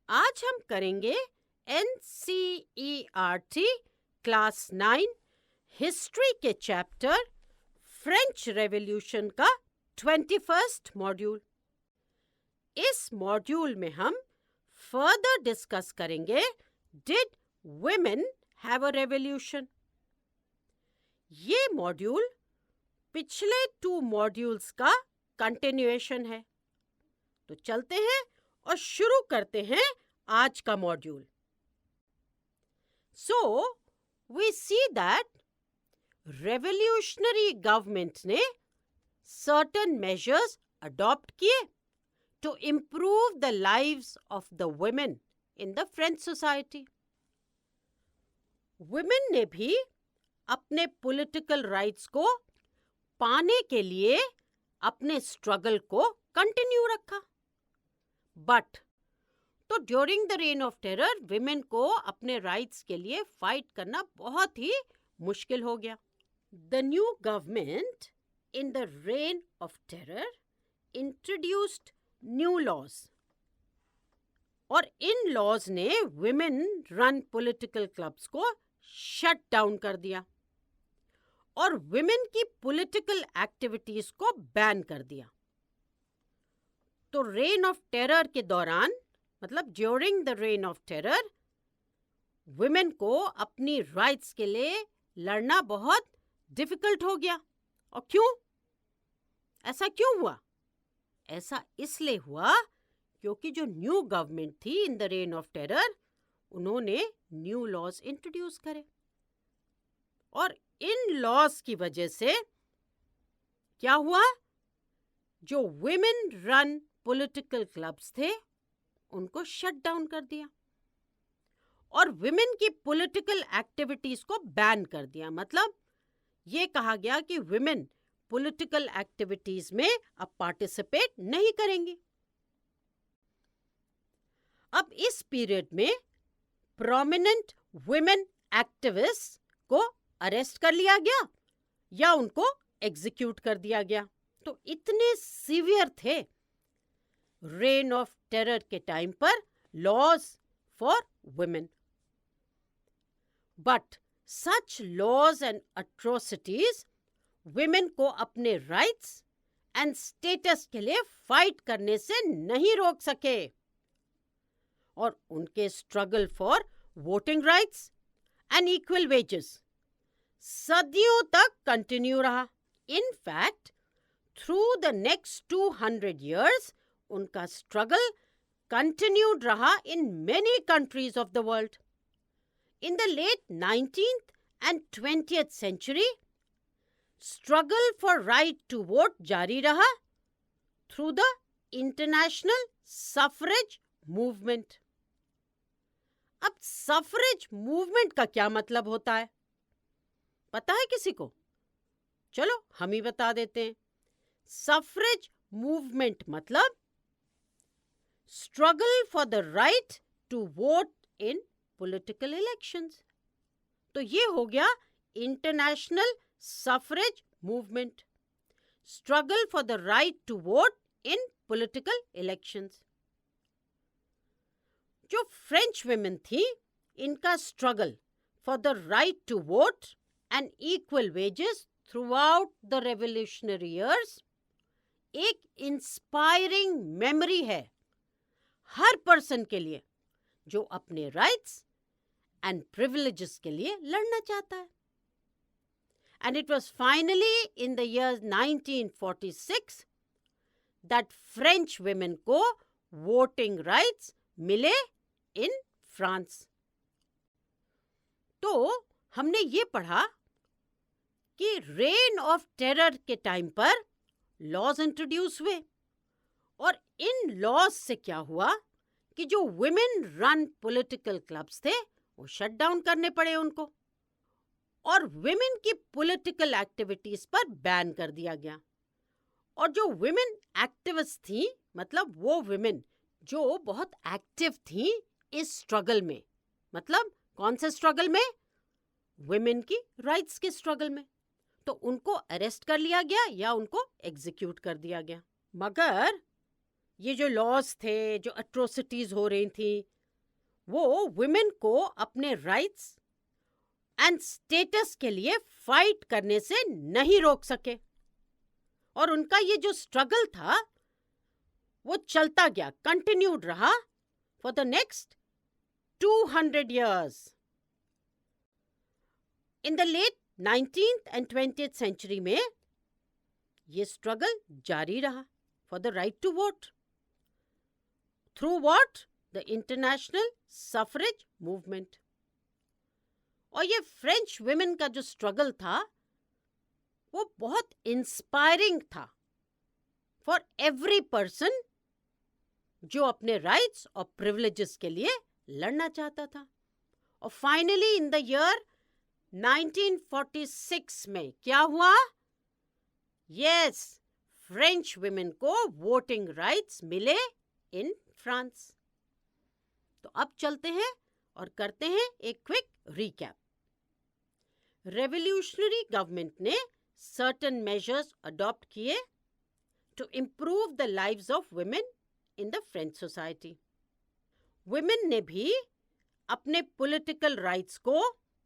आज हम करेंगे NCERT क्लास 9 हिस्ट्री के चैप्टर फ्रेंच रेवोल्यूशन का 21st मॉड्यूल। इस मॉड्यूल में हम फर्दर डिस्कस करेंगे did women have a revolution. ये मॉड्यूल पिछले 2 मॉड्यूल्स का कंटिन्यूएशन है। तो चलते हैं और शुरू करते हैं आज का module. So we see that revolutionary government ने सर्टेन मेजर्स अडॉप्ट किए to improve the lives of the women in the French society. Women ने भी अपने पॉलिटिकल राइट्स को पाने के लिए अपने स्ट्रगल को कंटिन्यू रखा। बट तो during the reign of terror women को अपने राइट्स के लिए फाइट करना बहुत ही मुश्किल हो गया। The new government in the reign of terror introduced new laws, और इन लॉज ने विमेन रन पॉलिटिकल क्लब्स को शट डाउन कर दिया और विमेन की पॉलिटिकल एक्टिविटीज को बैन कर दिया। तो रेन ऑफ टेरर के दौरान, मतलब during the reign of terror, women को अपनी राइट्स के लिए लड़ना बहुत डिफिकल्ट हो गया। और क्यों? ऐसा क्यों हुआ? ऐसा इसलिए हुआ क्योंकि जो न्यू गवर्नमेंट थी इन द रेन ऑफ टेरर, उन्होंने न्यू लॉज इंट्रोड्यूस करे, और इन लॉज की वजह से क्या हुआ? जो वुमेन रन पॉलिटिकल क्लब्स थे उनको शट डाउन कर दिया और विमेन की पॉलिटिकल एक्टिविटीज को बैन कर दिया। मतलब ये कहा गया कि विमेन पॉलिटिकल एक्टिविटीज में अब पार्टिसिपेट नहीं करेंगी। अब इस पीरियड में प्रोमिनेंट विमेन एक्टिविस्ट को अरेस्ट कर लिया गया या उनको एग्जीक्यूट कर दिया गया। तो इतने सीवियर थे रेन ऑफ टेरर के टाइम पर laws for women. But such laws and atrocities women को अपने राइट्स एंड स्टेटस के लिए फाइट करने से नहीं रोक सके, और उनके struggle for voting rights and equal wages सदियों तक कंटिन्यू रहा। In fact through the next 200 years उनका स्ट्रगल कंटिन्यूड रहा in many countries of the world. In the late 19th and 20th century struggle for right to vote जारी रहा through the international suffrage movement. अब suffrage movement का क्या मतलब होता है, पता है किसी को? चलो हम ही बता देते हैं। सफरेज मूवमेंट मतलब struggle for the right to vote in political elections. तो ये हो गया international suffrage movement, struggle for the right to vote in political elections. जो फ्रेंच वुमेन थी, इनका struggle for the right to vote and equal wages throughout the revolutionary years एक inspiring memory है हर पर्सन के लिए जो अपने राइट्स एंड प्रिविलेजेस के लिए लड़ना चाहता है। And it was finally in the year 1946 that French women को वोटिंग राइट्स मिले इन फ्रांस। तो हमने ये पढ़ा कि रेन ऑफ टेरर के टाइम पर लॉज इंट्रोड्यूस हुए, और इन लॉज से क्या हुआ कि जो वुमेन रन पॉलिटिकल क्लब्स थे वो शट डाउन करने पड़े उनको, और वुमेन की पॉलिटिकल एक्टिविटीज पर बैन कर दिया गया। और जो वुमेन एक्टिविस्ट थी, मतलब वो वुमेन जो बहुत एक्टिव थी इस स्ट्रगल में, मतलब कौन से स्ट्रगल में? वुमेन की राइट्स के स्ट्रगल में, तो उनको अरेस्ट कर लिया गया या उनको एग्जीक्यूट कर दिया गया। मगर ये जो लॉज थे, जो अट्रोसिटीज हो रही थी, वो वुमेन को अपने राइट्स एंड स्टेटस के लिए फाइट करने से नहीं रोक सके, और उनका ये जो स्ट्रगल था वो चलता गया, कंटिन्यूड रहा for the next 200 years. In the late 19th and 20th century में ये स्ट्रगल जारी रहा for the right to vote through what? The international suffrage movement. और ये फ्रेंच वुमेन का जो स्ट्रगल था वो बहुत इंस्पायरिंग था फॉर एवरी पर्सन जो अपने राइट्स और प्रिविलेजेस के लिए लड़ना चाहता था. और फाइनली इन द ईयर 1946 में क्या हुआ? यस, फ्रेंच वुमेन को वोटिंग राइट्स मिले इन फ्रांस. तो अब चलते हैं और करते हैं एक क्विक रिकैप. रेवोल्यूशनरी गवर्नमेंट ने सर्टेन मेजर्स अडॉप्ट किए to improve the lives of women in the French society. Women ने भी अपने पॉलिटिकल राइट्स को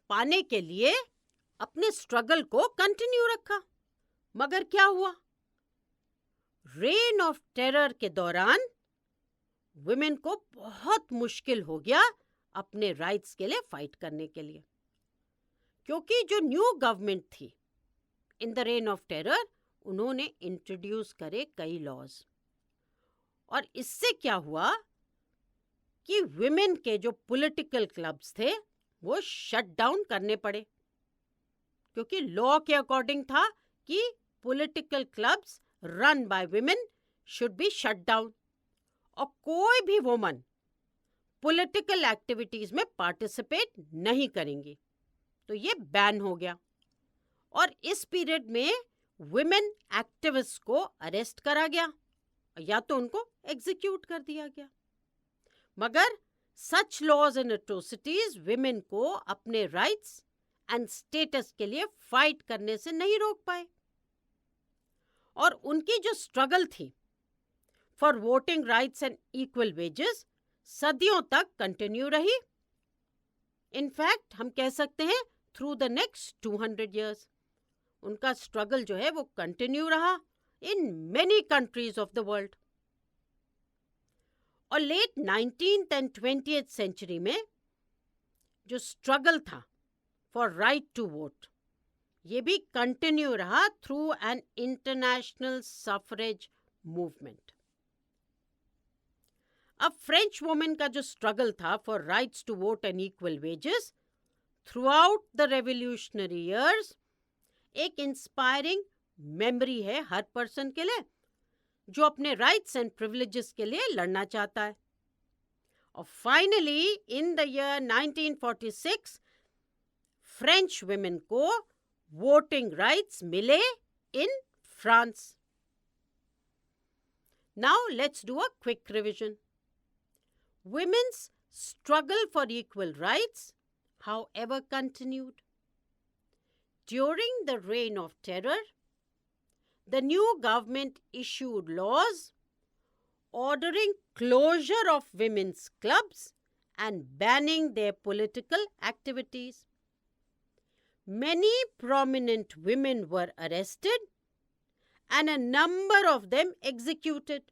पाने के लिए अपने स्ट्रगल को कंटिन्यू रखा. मगर क्या हुआ? रेन ऑफ टेरर के दौरान वुमेन को बहुत मुश्किल हो गया अपने राइट्स के लिए फाइट करने के लिए, क्योंकि जो न्यू गवर्नमेंट थी इन द रेन ऑफ टेरर, उन्होंने इंट्रोड्यूस करे कई लॉज. और इससे क्या हुआ कि वुमेन के जो पॉलिटिकल क्लब्स थे वो शट डाउन करने पड़े, क्योंकि लॉ के अकॉर्डिंग था कि political clubs run by women should be shut down, और कोई भी वुमन पॉलिटिकल एक्टिविटीज में पार्टिसिपेट नहीं करेंगी. तो ये बैन हो गया. और इस पीरियड में वुमेन एक्टिविस्ट को अरेस्ट करा गया या तो उनको एग्जीक्यूट कर दिया गया. मगर such laws and atrocities women को अपने राइट्स एंड स्टेटस के लिए फाइट करने से नहीं रोक पाए. और उनकी जो स्ट्रगल थी for voting rights and equal wages सदियों तक कंटिन्यू रही. इनफैक्ट हम कह सकते हैं थ्रू द नेक्स्ट 200 years उनका स्ट्रगल जो है वो कंटिन्यू रहा in many countries of the world. और late 19th and 20th century में जो स्ट्रगल था फॉर राइट टू वोट, ये भी कंटिन्यू रहा through an international suffrage movement. अब फ्रेंच वुमेन का जो स्ट्रगल था for rights to vote and equal wages throughout the revolutionary years एक इंस्पायरिंग मेमोरी है हर पर्सन के लिए जो अपने राइट्स एंड प्रिविलेजेस के लिए लड़ना चाहता है. और finally in the year 1946 French women को वोटिंग राइट्स मिले in France. Now let's do a quick revision. Women's struggle for equal rights, however, continued. During the reign of terror, the new government issued laws ordering closure of women's clubs and banning their political activities. Many prominent women were arrested and a number of them executed.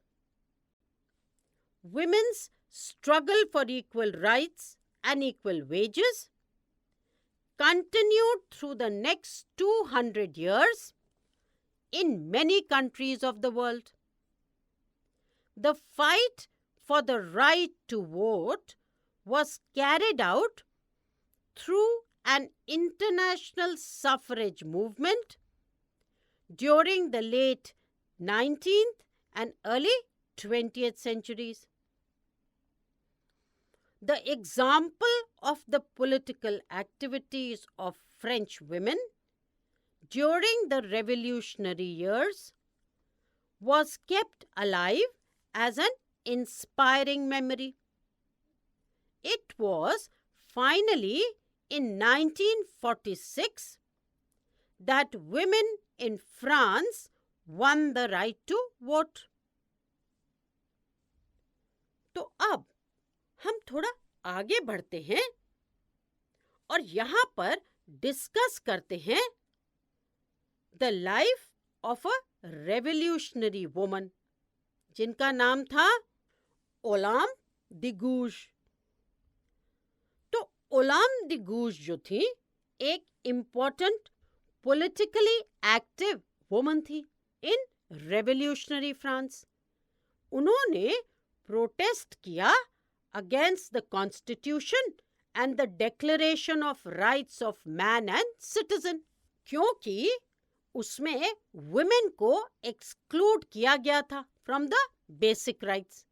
Women's struggle for equal rights and equal wages continued through the next 200 years in many countries of the world. The fight for the right to vote was carried out through an international suffrage movement during the late 19th and early 20th centuries. The example of the political activities of French women during the revolutionary years was kept alive as an inspiring memory. It was finally in 1946 that women in France won the right to vote. तो अब हम थोड़ा आगे बढ़ते हैं और यहाँ पर डिस्कस करते हैं the life of a revolutionary woman जिनका नाम था ओलाम द गूज। तो ओलाम द गूज जो थी एक इम्पॉर्टेंट पॉलिटिकली एक्टिव वुमन थी इन रेवोल्यूशनरी फ्रांस। उन्होंने प्रोटेस्ट किया against the constitution and the declaration of rights of man and citizen, क्योंकि उसमें वुमेन को एक्सक्लूड किया गया था फ्रॉम द बेसिक राइट्स,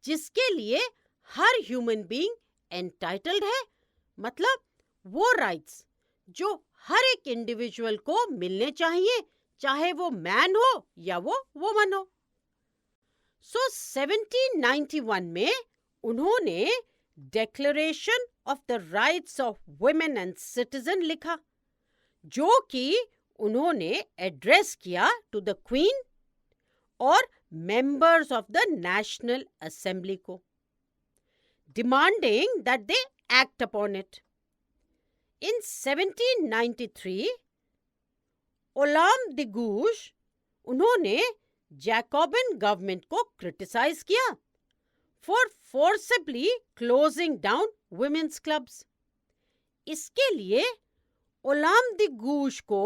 जिसके लिए हर ह्यूमन बीइंग एंटाइटल्ड है, मतलब वो राइट्स जो हर एक इंडिविजुअल को मिलने चाहिए, चाहे वो मैन हो या वो वुमन हो। सो 1791 में उन्होंने declaration of the rights of women and citizen लिखा, जो कि उन्होंने एड्रेस किया टू द क्वीन और members of the national assembly को, demanding that they act upon it. In 1793 Olympe de Gouges उन्होंने जैकोबिन गवर्नमेंट को क्रिटिसाइज किया for forcibly closing down women's clubs. इसके लिए ओलाम द गूज को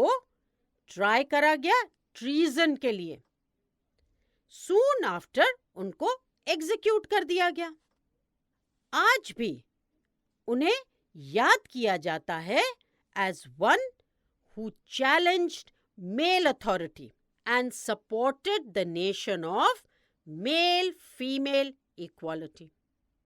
ट्राई करा गया ट्रीजन के लिए। सून आफ्टर उनको एग्जीक्यूट कर दिया गया। आज भी उन्हें याद किया जाता है as one who challenged male authority and supported the nation of male-female equality.